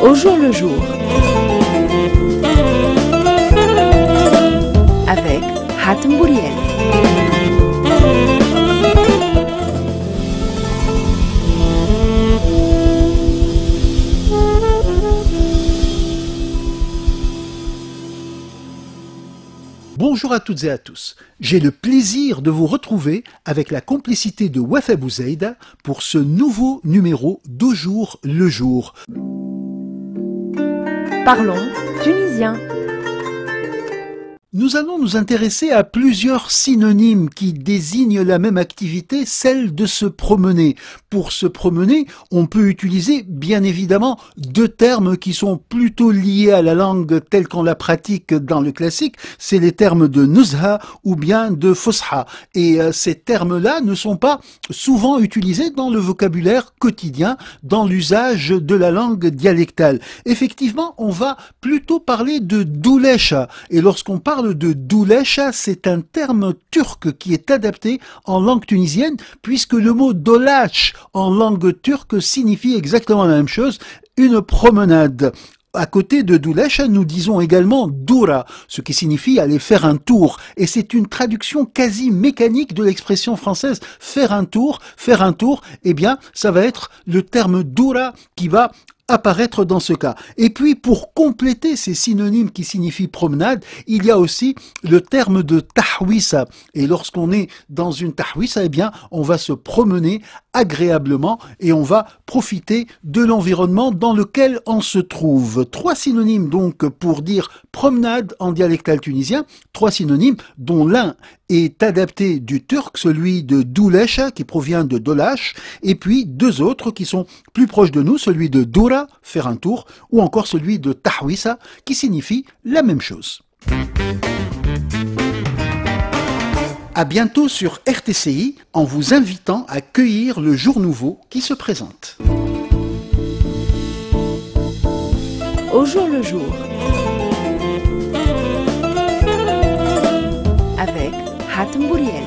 Au jour le jour, avec Hatem Bouriel. Bonjour à toutes et à tous. J'ai le plaisir de vous retrouver avec la complicité de Wafa Bouzaïda pour ce nouveau numéro d'Au jour le jour. Parlons tunisien. Nous allons nous intéresser à plusieurs synonymes qui désignent la même activité, celle de se promener. Pour se promener, on peut utiliser bien évidemment deux termes qui sont plutôt liés à la langue telle qu'on la pratique dans le classique, c'est les termes de nuzha ou bien de fosha. Et ces termes-là ne sont pas souvent utilisés dans le vocabulaire quotidien, dans l'usage de la langue dialectale. Effectivement, on va plutôt parler de doulesha. Et lorsqu'on parle de doulesha, c'est un terme turc qui est adapté en langue tunisienne, puisque le mot dolash en langue turque signifie exactement la même chose, une promenade. À côté de doulesha, nous disons également doura, ce qui signifie aller faire un tour. Et c'est une traduction quasi mécanique de l'expression française faire un tour, eh bien, ça va être le terme doura qui va apparaître dans ce cas. Et puis, pour compléter ces synonymes qui signifient promenade, il y a aussi le terme de tahwissa. Et lorsqu'on est dans une tahwissa, eh bien, on va se promener agréablement et on va profiter de l'environnement dans lequel on se trouve. Trois synonymes donc pour dire promenade en dialectal tunisien, trois synonymes dont l'un est adapté du turc, celui de doulesha qui provient de dolash, et puis deux autres qui sont plus proches de nous, celui de doura, faire un tour, ou encore celui de tahwissa qui signifie la même chose. À bientôt sur RTCI en vous invitant à cueillir le jour nouveau qui se présente. Au jour le jour, avec Hatem Bouriel.